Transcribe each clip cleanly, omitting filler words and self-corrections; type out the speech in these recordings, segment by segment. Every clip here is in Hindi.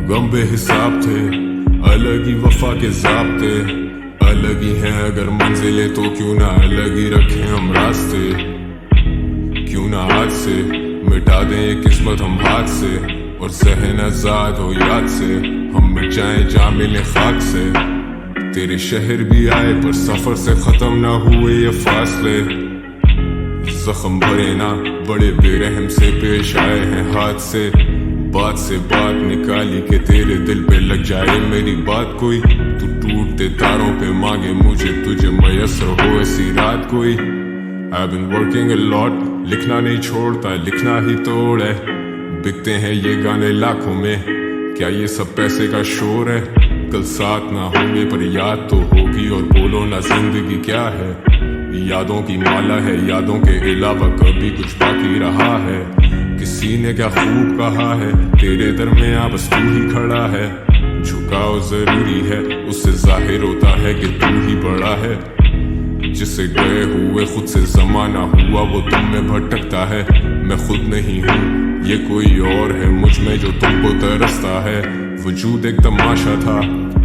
गम बेहिसाब थे, अलग ही वफा के ज़ाब्ते, अलग ही हैं अगर मंजिले तो क्यों ना अलग ही रखें हम रास्ते। क्यों ना आज से मिटा दें ये किस्मत हम हाथ से, और सहन आजाद हो याद से हम मिट जाएं जा मिले खाक से। तेरे शहर भी आए पर सफर से खत्म ना हुए ये फासले, जख्म भरे ना बड़े बेरहम से पेश आए हैं हाथ से। बात निकाली के तेरे दिल पे लग जाए मेरी बात कोई, तू टूटते तारों पे मांगे मुझे तुझे मयसर हो ऐसी रात कोई। I've been working a lot, लिखना नहीं छोड़ता लिखना ही तोड़ है। बिकते हैं ये गाने लाखों में, क्या ये सब पैसे का शोर है। कल साथ ना होंगे पर याद तो होगी, और बोलो ना जिंदगी क्या है। यादों की माला है, यादों के अलावा कभी कुछ बाकी रहा है। किसी ने क्या खूब कहा है, तेरे दरमियां बस तू ही खड़ा है। झुकाव जरूरी है, उससे जाहिर होता है कि तू ही बड़ा है। जिसे गए हुए खुद से जमाना हुआ वो तुम में भटकता है। मैं खुद नहीं हूँ ये कोई और है मुझ में जो तुमको तरसता है। वजूद एक तमाशा था,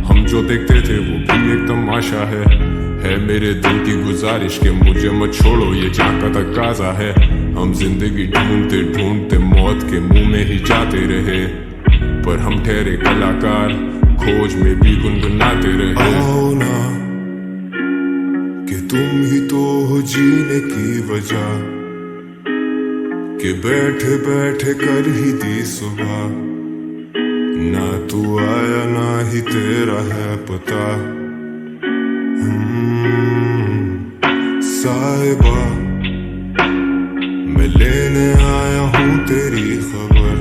हम जो देखते थे वो भी एक तमाशा है मेरे दिल की गुजारिश के मुझे मत छोड़ो ये जान का तकाजा है। हम जिंदगी ढूंढते ढूंढते मौत के मुंह में ही जाते रहे, पर हम ठहरे कलाकार खोज में भी गुनगुनाते रहे। आओ ना कि तुम ही तो हो जीने की वजह, कि बैठे बैठे कर ही दी सुबह। ना तू आया ना ही तेरा है पता। साहिबा मैं लेने आया हूँ तेरी खबर,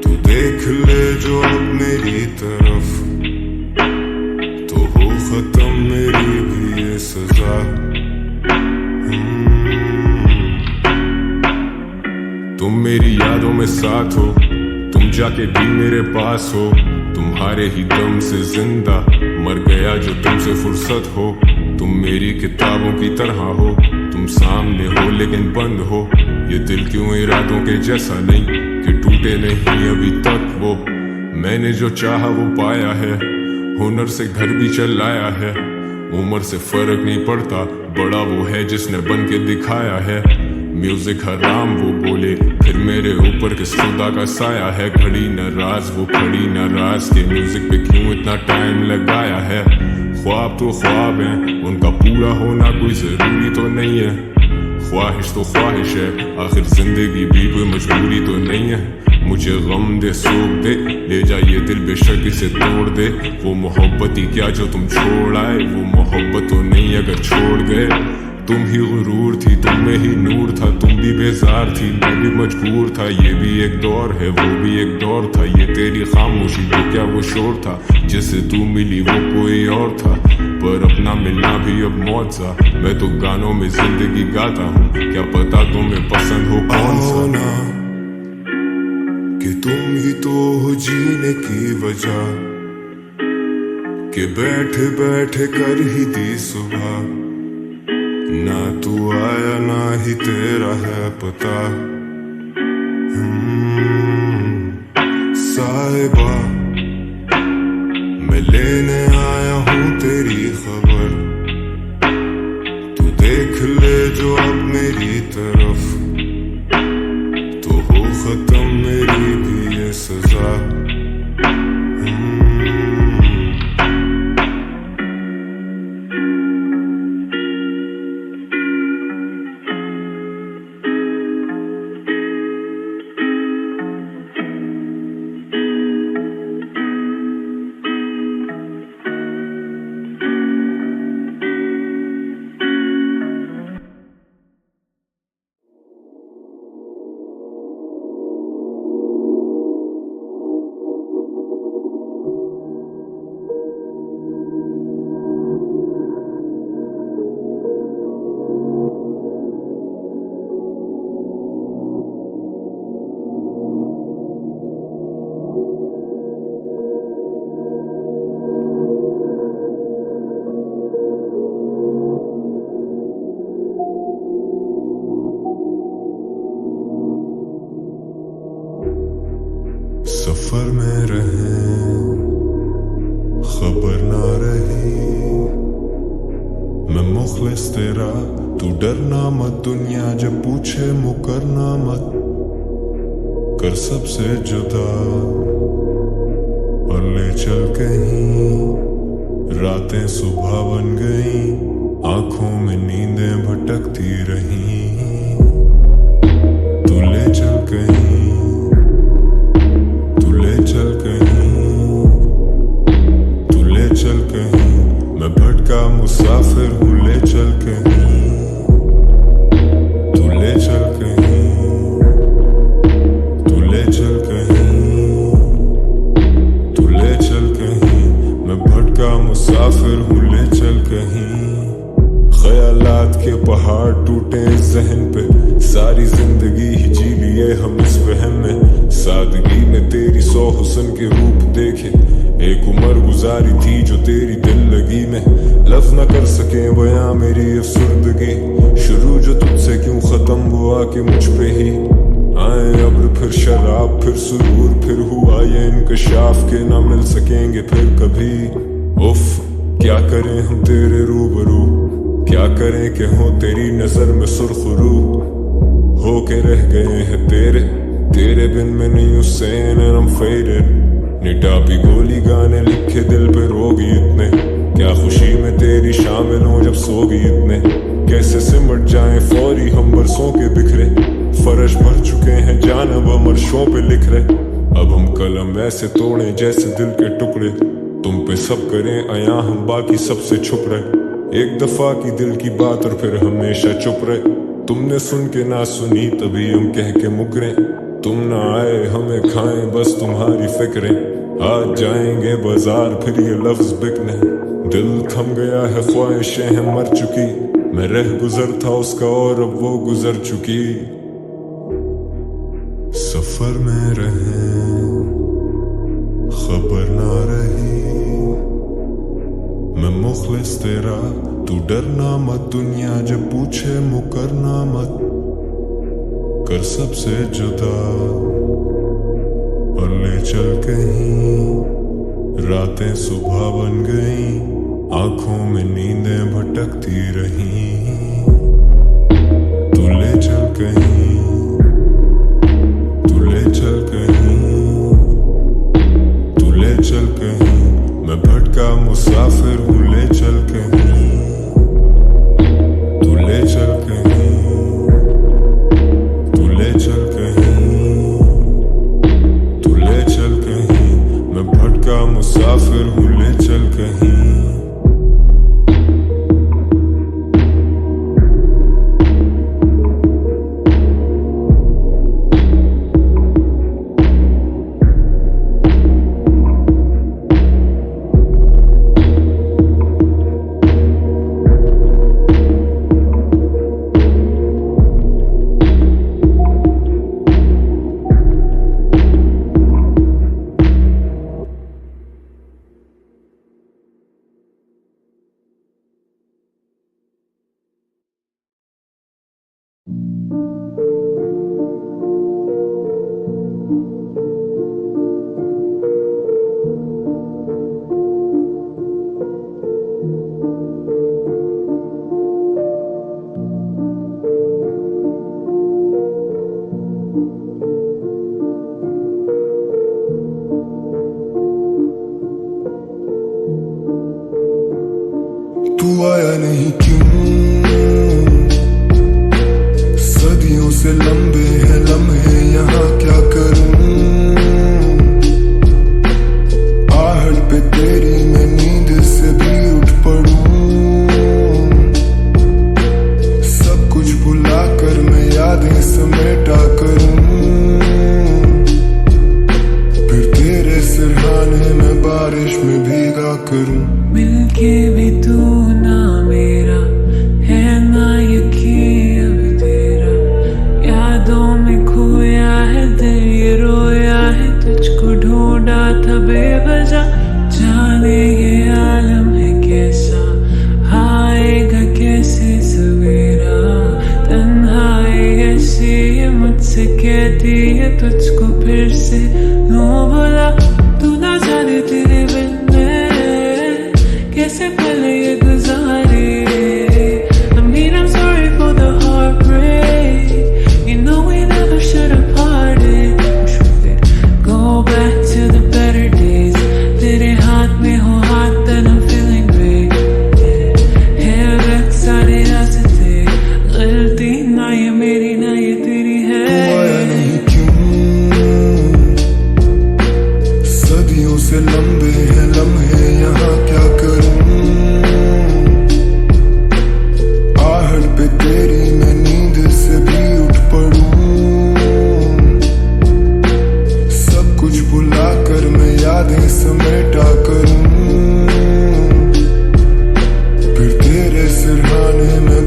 तू देख ले जो अब मेरी तरफ, तो हो खत्म मेरी भी ये सजा। तुम मेरी यादों में साथ हो, तुम जाके भी मेरे पास हो। तुम्हारे ही दम से जिंदा मर गया जो तुमसे फुर्सत हो। तुम मेरी किताबों की तरह हो, तुम सामने हो लेकिन बंद हो। ये दिल क्यों इरादों के जैसा नहीं कि टूटे नहीं अभी तक वो। मैंने जो चाहा वो पाया है, हुनर से घर भी चलाया है। उम्र से फर्क नहीं पड़ता, बड़ा वो है जिसने बन के दिखाया है। म्यूजिक हराम वो बोले फिर मेरे ऊपर किस खुदा का साया है। घड़ी नाराज वो खड़ी नाराज के म्यूजिक पे क्यों इतना टाइम लगाया है। ख्वाब तो ख्वाब हैं, उनका पूरा होना कोई जरूरी तो नहीं है। ख्वाहिश तो ख्वाहिश है, आखिर जिंदगी भी कोई मजबूरी तो नहीं है। मुझे गम दे सोख दे, ले जा ये दिल बेशक इसे तोड़ दे। वो मोहब्बत ही क्या जो तुम छोड़ आए, वो मोहब्बत तो नहीं अगर छोड़ गए। तुम ही गुरूर थी, तुम में ही नूर था, तुम भी बेजार थी, मैं भी मजबूर था। ये भी एक दौर है, वो भी एक दौर था। ये तेरी खामोशी तो क्या वो शोर था, जिससे तू मिली वो कोई और था। पर अपना मिलना भी अब मौत सा, मैं तो गानों में जिंदगी गाता हूँ, क्या पता तुम्हें पसंद हो कौन सा। आओ ना कि तुम ही तो हो जीने की वजह, कि बैठे बैठे कर ही दी सुबह। ना तू आया ना ही तेरा है पता। साहिबा मैं लेने आया हूँ तेरी खबर, तू देख ले जो अब मेरी तरफ, तो हो खत्म मेरी भी ये सजा। मुखलिस तेरा, तू डरना मत दुनिया जब पूछे मुकरना मत, कर सबसे जुदा और ले चल कहीं। रातें सुबह बन गई, आंखों में नींदें भटकती रही, तू ले चल कहीं, तू ले चल कहीं, तू ले चल कहीं। मैं भटका मुसाफिर हूँ, ले चल कहीं, तू ले चल कहीं, तू ले चल कहीं, तू ले चल कहीं। मैं भटका मुसाफिर हूँ, ले चल कहीं। ख्यालात के पहाड़ टूटे जहन पे, सारी जिंदगी ही जी लिए हम इस वहम में। सादगी में तेरी 100 हुस्न के रूप देखे, एक उम्र गुजारी थी जो तेरी दिल लगी में। लफ्ज न कर सके बयां मेरी अफसुर्दगी, शुरू जो तुझसे क्यों खत्म हुआ कि मुझ पे ही आए अब्र, फिर शराब, फिर सुरूर, फिर हुआ ये इंकशाफ के ना मिल सकेंगे फिर कभी। उफ क्या करें हम तेरे रूबरू, क्या करें कि हो तेरी नजर में सुरखरू, हो के रह गए हैं तेरे बिन में नहीं हुसैन and I'm faded। निटापी गोली गाने लिखे दिल पे रोगी इतने, क्या खुशी में तेरी शामिल हो जब सोगी इतने। कैसे सिमट जाएं फौरी हम बरसों के बिखरे, फर्श भर चुके हैं जानब हम अर्शों पे लिख रहे। अब हम कलम ऐसे तोड़े जैसे दिल के टुकड़े, तुम पे सब करें अया हम बाकी सबसे छुप रहे। एक दफा की दिल की बात और फिर हमेशा चुप रहे, तुमने सुन के ना सुनी तभी हम कह के मुकरे। तुम ना आए हमें खाएं बस तुम्हारी फिक्रें, आज जाएंगे बाजार फिर ये लफ्ज बिकने। दिल थम गया है ख्वाहिशें हैं मर चुकी, मैं रह गुजर था उसका और अब वो गुजर चुकी। सफर में रहे खबर ना रही, मैं मुखलिस तेरा, तू डरना मत दुनिया जब पूछे मुकरना मत, कर सबसे जुदा और ले चल कहीं। रातें सुबह बन गई, आंखों में नींदें भटकती रही, तू ले चल कहीं, तू ले चल कहीं, तू ले चल कहीं। मैं भटका मुसाफिर हूँ, ले चल कहीं, तू ले चल कहीं, तू ले चल कहीं, तू ले चल कहीं। मैं भटका मुसाफिर हूँ, ले चल कहीं। तू आया नहीं क्यों, सदियों से लंबे हैं लम्हे यहाँ क्या करूं। आहट पे तेरी मैं नींद से भी उठ पड़ूं, सब कुछ भुला कर मैं यादें समेटा करूं, फिर तेरे सिरहाने में बारिश में भीगा करूं। मिलके भी तू ना मेरा है ना यकीन अब तेरा, याद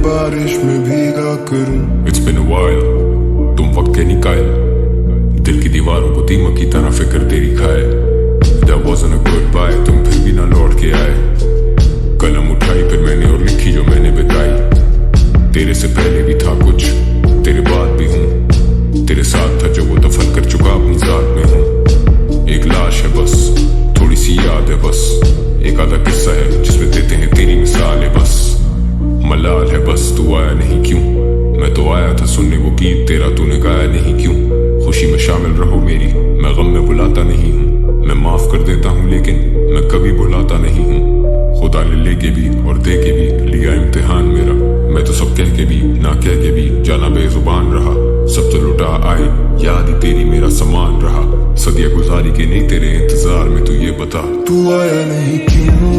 बारिश में भीगा करूं। It's been a while, तुम वक्त के निकायल, दिल की दीवारों को दीमक की तरह फिक्र तेरी खाए। That wasn't a goodbye, तुम फिर भी ना लौट के आए। कलम उठाई फिर मैंने और लिखी जो मैंने बिताई। तेरे से पहले भी था कुछ, तेरे बाद भी हूँ। तेरे साथ था जो वो दफन कर चुका अपनी जात में हूँ। एक लाश है बस, थोड़ी सी याद है बस, एक आधा किस्सा है जिसमें देते हैं तेरी मिसाल है बस। मलाल है बस तू आया नहीं क्यों, मैं तो आया था सुनने वो गीत तेरा, तूने गाया नहीं क्यों। खुशी में शामिल रहो मेरी, मैं गम में बुलाता नहीं हूँ। मैं माफ कर देता हूँ लेकिन मैं कभी भुलाता नहीं हूँ। खुदा ने लेके भी और दे के भी लिया इम्तिहान मेरा। मैं तो सब कह के भी ना कह के भी जाना बेजुबान रहा। सब तो लुटा आए, याद ही तेरी मेरा समान रहा। सदिया गुजारी के नहीं तेरे इंतजार में, तू ये बता तू आया नहीं क्यों।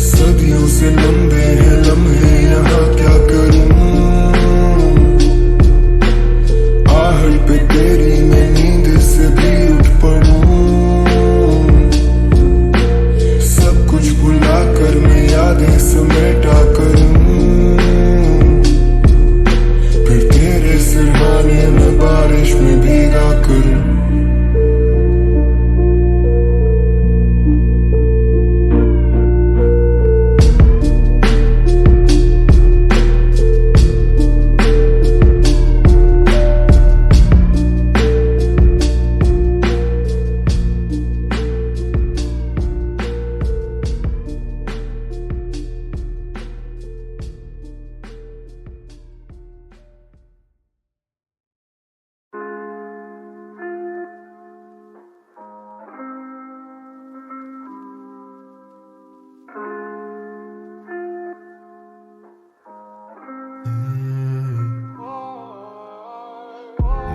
सदियों से लंबे हैं लम्हे यहाँ क्या करूं। आहट पे तेरी मैं नींद से भी उठ पड़ूं। सब कुछ भुला कर मैं यादें समेटा करूं। फिर तेरे सिरहाने में बारिश में भीगा करूं।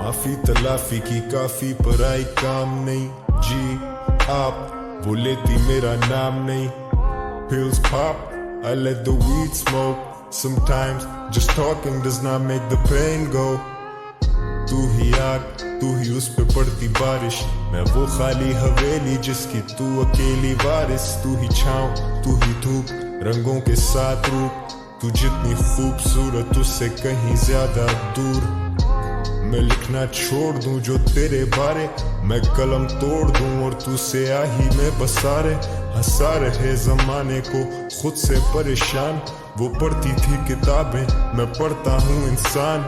माफी तलाफी की काफी पर आई काम नहीं। जी आप वो लेती मेरा नाम नहीं। Pills pop, I let the weed smoke. Sometimes just talking does not make the pain go. तू ही आग, तू ही उस पे पड़ती बारिश। मैं वो खाली हवेली जिसकी तू अकेली वारिस। तू ही छाँव, तू ही धूप, रंगों के साथ रूप। तू जितनी खूबसूरत उससे कहीं ज्यादा दूर। मैं लिखना छोड़ दूं जो तेरे बारे, मैं कलम तोड़ दूं और तू से आही में बसा रहे। हंसा रहे जमाने को खुद से परेशान। वो पढ़ती थी किताबें, मैं पढ़ता हूँ इंसान।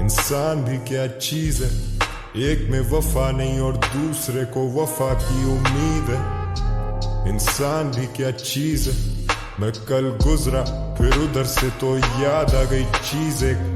इंसान भी क्या चीज है, एक में वफा नहीं और दूसरे को वफा की उम्मीद है। इंसान भी क्या चीज है, मैं कल गुजरा फिर उधर से तो याद आ गई चीज एक।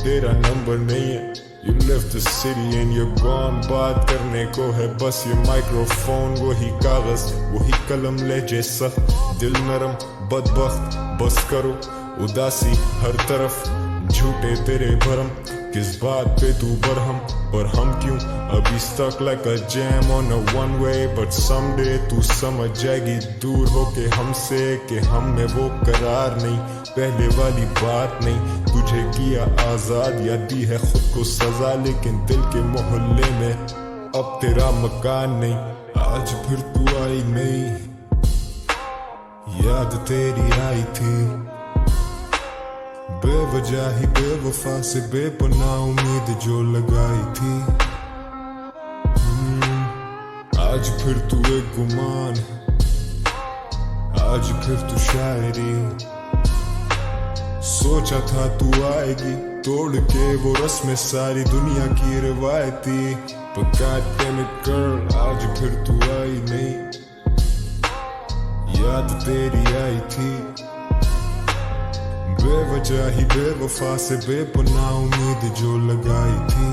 तेरा नंबर नहीं है, you left the city and you're gone। बात करने को है बस ये माइक्रोफोन। वही कागज वही कलम लहजे सख्त, दिल नरम बदबख्त। बस करो उदासी हर तरफ, झूठे तेरे भरम। किस बात पे तू बरहम, पर हम क्यों अभी stuck like a jam on a one way। But someday तू समझ जाएगी दूर होके हमसे कि हम में वो करार नहीं। पहले वाली बात नहीं, तुझे किया आजाद या दी है खुद को सजा। लेकिन दिल के मोहल्ले में अब तेरा मकान नहीं। आज फिर तू आई नहीं, याद तेरी आई थी। बेवजह ही बेवफा से बेपनाह उम्मीद जो लगाई थी। आज फिर तू एक गुमान, आज फिर तू शायरी। सोचा था तू आएगी तोड़ के वो रस्में सारी दुनिया की रिवायती। But God damn it girl, आज फिर तू आई नहीं, याद तेरी आई थी। बेवजह ही बेवफा से बेपनाह उम्मीद जो लगाई थी।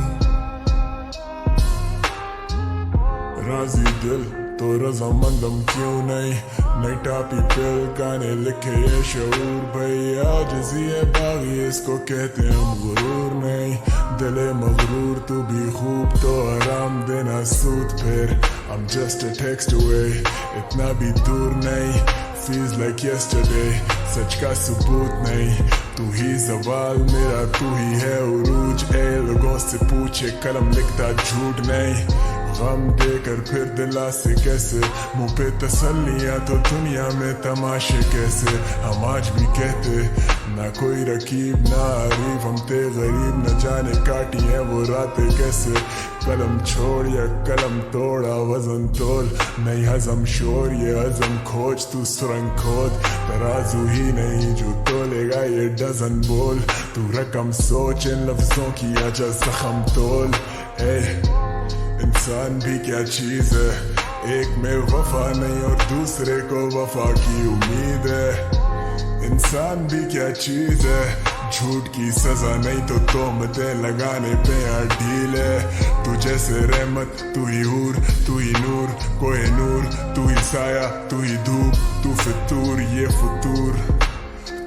राजी दिल तो रजामंदम क्यों नहीं। नई टापी पिल गाने लिखे ये शऊर भाई। आज जिए बागी इसको कहते हम गुरूर नहीं। दिले मगरूर तू भी खूब तो आराम देना सूद फिर। I'm just a text away, इतना भी दूर नहीं। Feels like yesterday, सच का सबूत नहीं। तू ही सवाल मेरा, तू ही है उरूज। ए लोगों से पूछे कलम लिखता झूठ नहीं। गम देकर फिर दिला से कैसे, मुंह पे तसल्लियां तो दुनिया में तमाशे कैसे। हम आज भी कहते ना कोई रकीब ना अरीफ, हम थे गरीब न जाने काटी है वो रातें कैसे। कलम छोड़ या कलम तोड़ा वजन तोल, नहीं हजम शोर ये हजम खोज, तू सुरंग खोद तराजू ही नहीं जो तोलेगा ये डजन बोल। तू रकम सोच इन लफ्जों की आजा जख्म तोल। इंसान भी क्या चीज है, एक में वफा नहीं और दूसरे को वफा की उम्मीद है। इंसान भी क्या चीज है, झूठ की सजा नहीं तो तोहमतें लगाने पे ढील है। तू जैसे रहमत तू ही हूर, तू ही नूर कोई नूर, तू ही साया तू ही धूप, तू फितूर ये फतूर।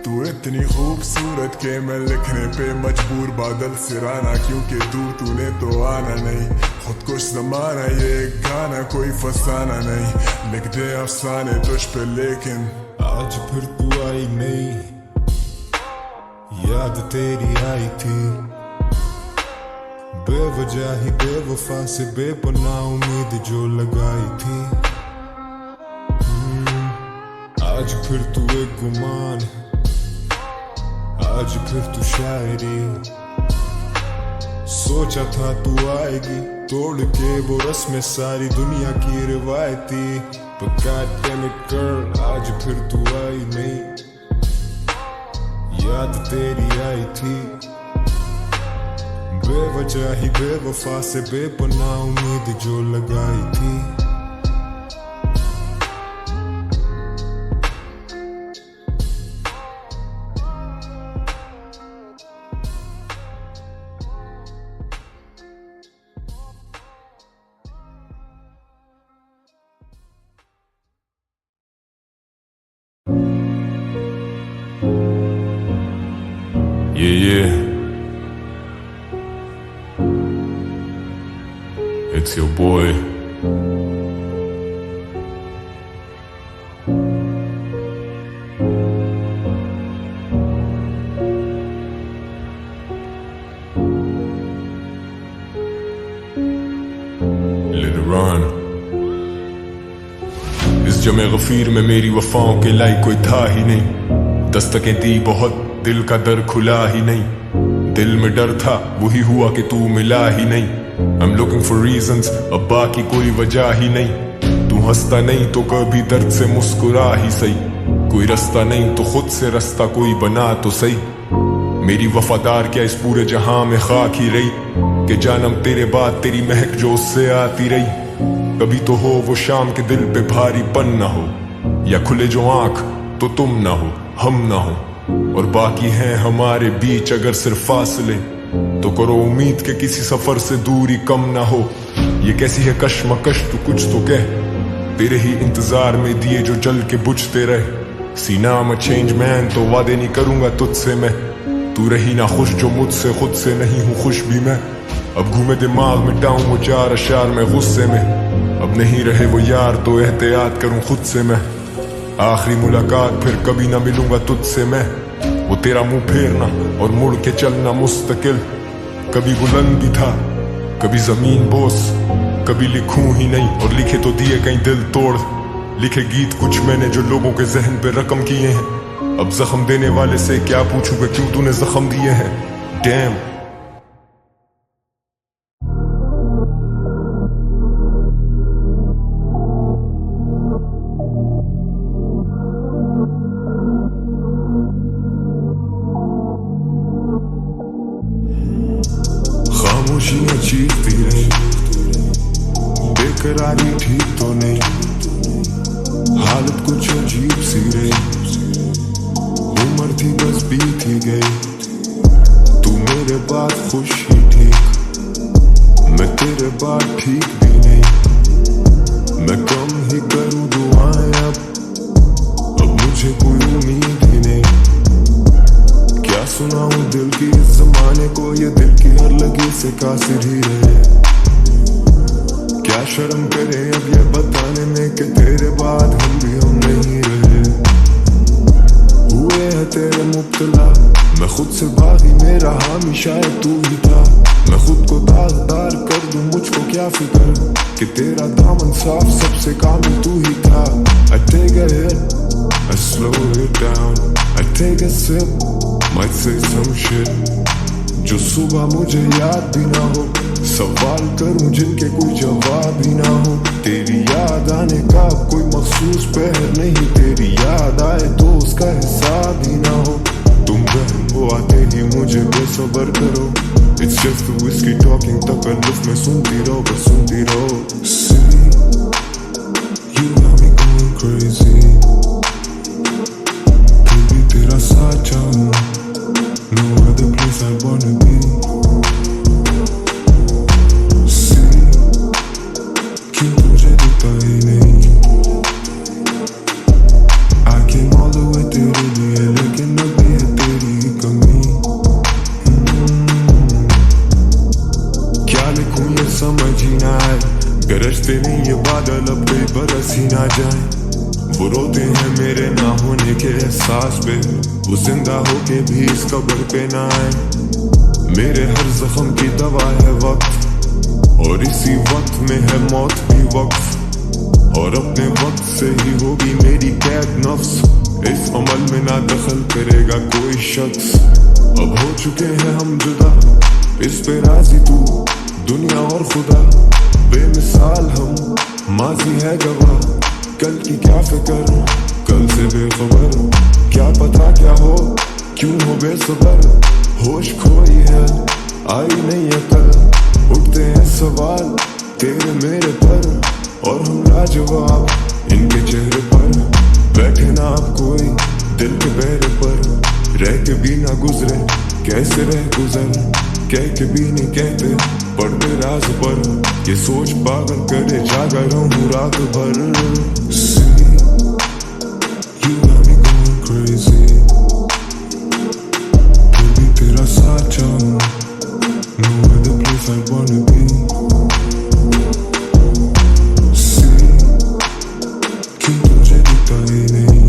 तू इतनी खूबसूरत के मैं लिखने पे मजबूर, बादल सिराना क्योंकि दूर तूने तो आना नहीं। खुद कुछ जमाना ये गाना कोई फसाना नहीं, लिख दे अफसाने तुझ पे लेकिन आज फिर तू आई नहीं, याद तेरी आई थी बेवजह ही बेवफा से बेपनाह उम्मीद जो लगाई थी। आज फिर तू एक गुमान, आज फिर तू शायरी। सोचा था तू आएगी तोड़ के वो रस्में सारी दुनिया की रिवायती, but God damn it girl आज फिर तू आई नहीं, याद तेरी आई थी बेवजह ही बेवफा से बेपनाह उम्मीद जो लगाई थी। Yeah, it's your boy. Let it run. इस जमे गफीर में मेरी वफाओं के लायक कोई था ही नहीं, दस्तकें दी बहुत दिल का दर खुला ही नहीं। दिल में डर था वही हुआ कि तू मिला ही नहीं। I'm looking for reasons, अब बाकी कोई वजह ही नहीं। तू हंसता नहीं तो कभी दर्द से मुस्कुरा ही सही, कोई रास्ता नहीं तो खुद से रास्ता कोई बना तो सही। मेरी वफादार क्या इस पूरे जहां में खाक ही रही, कि जानम तेरे बाद तेरी महक जो उससे आती रही। कभी तो हो वो शाम के दिल पे भारीपन ना हो, या खुले जो आंख तो तुम ना हो हम ना हो, और बाकी हैं हमारे बीच अगर सिर्फ फासले, तो करो उम्मीद के किसी सफर से दूरी कम ना हो। ये कैसी है कश्मकश तू कुछ तो कह, तेरे ही इंतजार में दिए जो जल के बुझते रहे। सीना मैं चेंज मैन तो वादे नहीं करूंगा तुझसे मैं, तू रही ना खुश जो मुझसे खुद से नहीं हूँ खुश भी मैं। अब घूमे दिमाग मिटाऊं वो चार अशार में गुस्से में, अब नहीं रहे वो यार तो एहतियात करूं खुद से मैं। आखिरी मुलाकात फिर कभी ना मिलूंगा तुझसे मैं, वो तेरा मुंह फेरना और मुड़ के चलना मुस्तकिल। कभी बुलंद भी था कभी जमीन बोस, कभी लिखूं ही नहीं और लिखे तो दिए कहीं दिल तोड़। लिखे गीत कुछ मैंने जो लोगों के जहन पे रकम किए हैं, अब जख्म देने वाले से क्या पूछूंगा क्यों तूने जख्म दिए हैं। डैम खामोशियां चीखती रही, बेकरारी ठीक तो नहीं, हालत कुछ अजीब सी रही। उम्र थी बस बीत ही गई, तू मेरे बाद खुश ही ठीक, मैं तेरे बाद ठीक भी नहीं। मैं कम ही करूं दुआएं अब मुझे कोई उम्मीद ही नहीं। क्या सुनाऊं दिल की इस जमाने को, ये दिल की हर लगी से कासिर ही रहे। क्या शर्म करे अब ये बताने में कि तेरे बाद हम भी हम नहीं रहे। हुए हैं तेरे मुब्तला, मैं खुद से भागी मेरा हामी शायद तू ही था। मैं खुद को दागदार कर दूं मुझको क्या फिक्र, कि तेरा दामन साफ सबसे कामिल तू ही था। I take a hit, I slow it down, I take a sip, might say some shit जो सुबह मुझे याद भी ना हो, सवाल करूं जिनके कोई जवाब ही ना हो। तेरी याद आने का कोई मखसूस पहर नहीं, तेरी याद आए तो उसका हिसाब ही ना हो। तुम बहन वो आते ही मुझे बेसब्र करो, It's just the whiskey talking, तकल्लुफ में सुनती रहो बस सुनती रहो। See, you got me going crazy, baby तेरा साथ चाहूं, no other place I wanna be। See, क्यों तुझे दिखता ही नहीं, I came all the way तेरे लिए, लेकिन अभी है तेरी कमी। क्या लिखूं ये समझ ही ना आए, गरजते नहीं ये बादल अब कोई बरस ही ना जाए। वो रोते हैं मेरे ना होने के एहसास पे, वो जिंदा होके भी इस कब्र पे ना आए। मेरे हर जख्म की दवा है वक्त, और इसी वक्त में है मौत भी वक्त, और अपने वक्त से ही होगी मेरी कैद नफ्स। इस अमल में ना दखल करेगा कोई शख्स। अब हो चुके हैं हम जुदा, इस पे राजी तू दुनिया और खुदा। बेमिसाल हम, माजी है गवाह, कल की क्या फिक्र, कल से बेखबर। क्या पता क्या हो, क्यों हो बेसबर, होश खोई है आई नहीं है कल। उठते हैं सवाल तेरे मेरे पर, और हम लाजवाब इनके चेहरे पर। बैठे ना अब कोई दिल के बेरे पर, रह के भी ना गुजरे कैसे रह गुजर। कह के भी नहीं कहते पढ़ते राज पर, ये सोच पागल करे जागा रहूं रात भर। See, you got me going crazy, baby तेरा साथ चाहूं, no other place I wanna be। See, क्यों तुझे दिखता ही नहीं,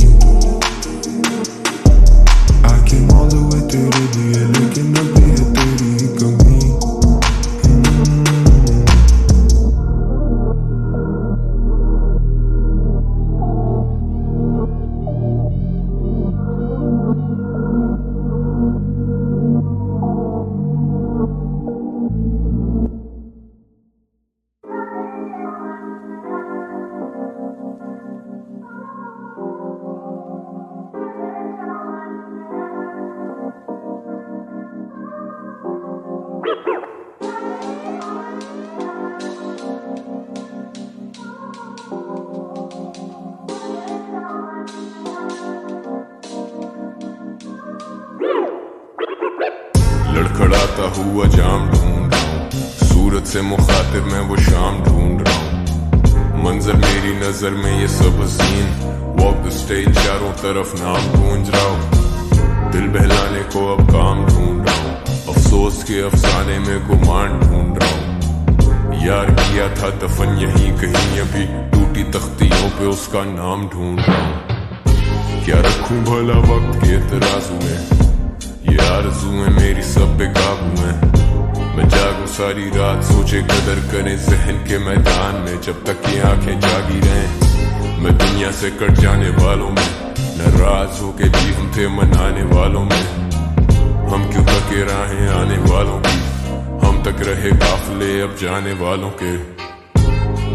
I came all the way तेरे लिए, लेकिन अभी है तेरी कमी। लड़खड़ाता हुआ जाम ढूंढ रहा हूँ, सूरत से मुखातिब मैं वो शाम ढूंढ रहा हूँ। मंजर मेरी नजर में ये सब हसीन, वॉक द स्टेज चारों तरफ नाम गूंज रहा हूँ। दिल बहलाने को अब काम ढूंढ रहा हूँ, अफसोस के अफसाने में गुमान ढूंढ रहा हूँ। यार किया था दफन यहीं कहीं, अभी टूटी तख्तियों पे उसका नाम ढूंढ रहा हूँ। क्या रखूं भला वक्त के तराजू में, ये आरज़ूएं मेरी सब बेकाबू हैं। मैं जागूं सारी रात सोचे कदर करें जहन के मैदान में, जब तक ये आंखें जागी रहें। मैं दुनिया से कट जाने वालों में, नाराज होके भी हम थे मनाने वालों में। हम क्यों तके राहें आने वालों की, हम तक रहे काफिले अब जाने वालों के।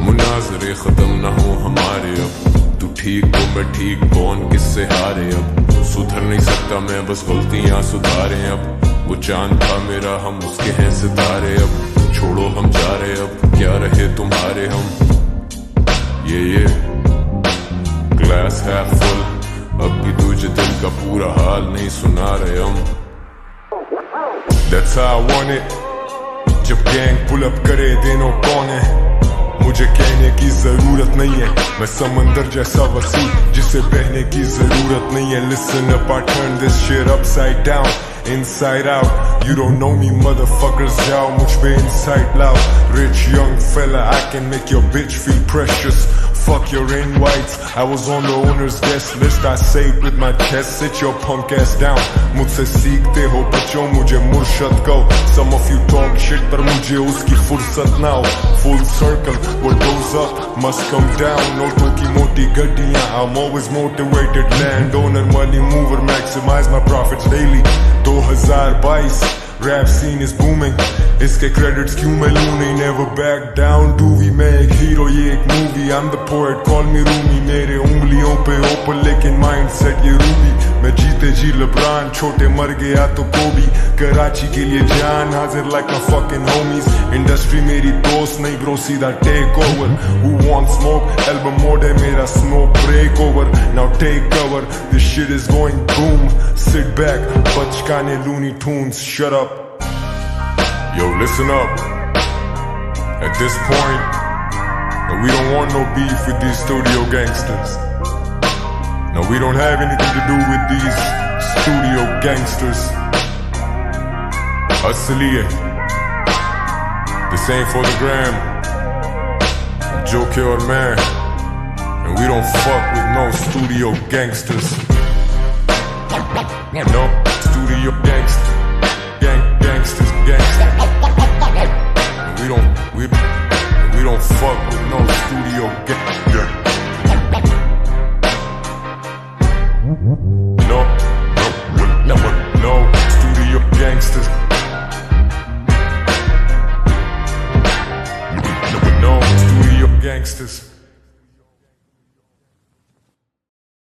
मुनाजरे खत्म ना हो हमारे अब, तू ठीक हो मैं ठीक, कौन किससे हारे अब। सुधर नहीं सकता मैं बस गलतियां सुधारे अब, वो चांद था मेरा हम उसके हैं सितारे अब। छोड़ो हम जा रहे अब, क्या रहे तुम्हारे हम। ये ग्लास है फुल, अब भी तुझे दिल का पूरा हाल नहीं सुना रहे हम। That's how I want it, जब गैंग पुल अप करे देनो कौन है। मुझे कहने की जरूरत नहीं है, मैं समंदर जैसा वसी जिसे बहने की जरूरत नहीं है। Listen up, I turn this shit upside down, inside out. You don't know me motherfuckers, जाओ मुझ पे insight लाओ। Rich young fella, I can make your bitch feel precious. Fuck your invites, I was on the owner's guest list. I saved with my chest, sit your punk ass down. मुझसे सीखते हो बच्चों, मुझे मुर्शद कहो. Some of you talk shit पर मुझे उसकी फुर्सत ना हो. Full circle, what goes up must come down. नोटों की मोटी गड्डियां, I'm always motivated. Landowner, money mover, maximize my profits daily. 2022, rap scene is booming. इसके credits क्यों मैं लूं नहीं? Never back down, do we make hero? ये एक movie. I'm the poet, call me Rumi. मेरे उंगलियों पे ओपन लेकिन mindset ये रूबी. मैं जीते जी LeBron, छोटे मर गया तो कोबी. कराची के लिए जान हाजिर like my fucking homies. Industry मेरी दोस्त नहीं bro, सीधा take over. Who wants smoke? Album mode है मेरा, smoke break over. Now take cover, this shit is going boom. Sit back, बचकाने Looney Tunes, shut up. Yo, listen up. At this point, we don't want no beef with these studio gangsters. No, we don't have anything to do with these studio gangsters. Asliye, this ain't for the gram. Joke or man, and we don't fuck with no studio gangsters. No studio gangsters. Gangsters. We don't fuck with no studio No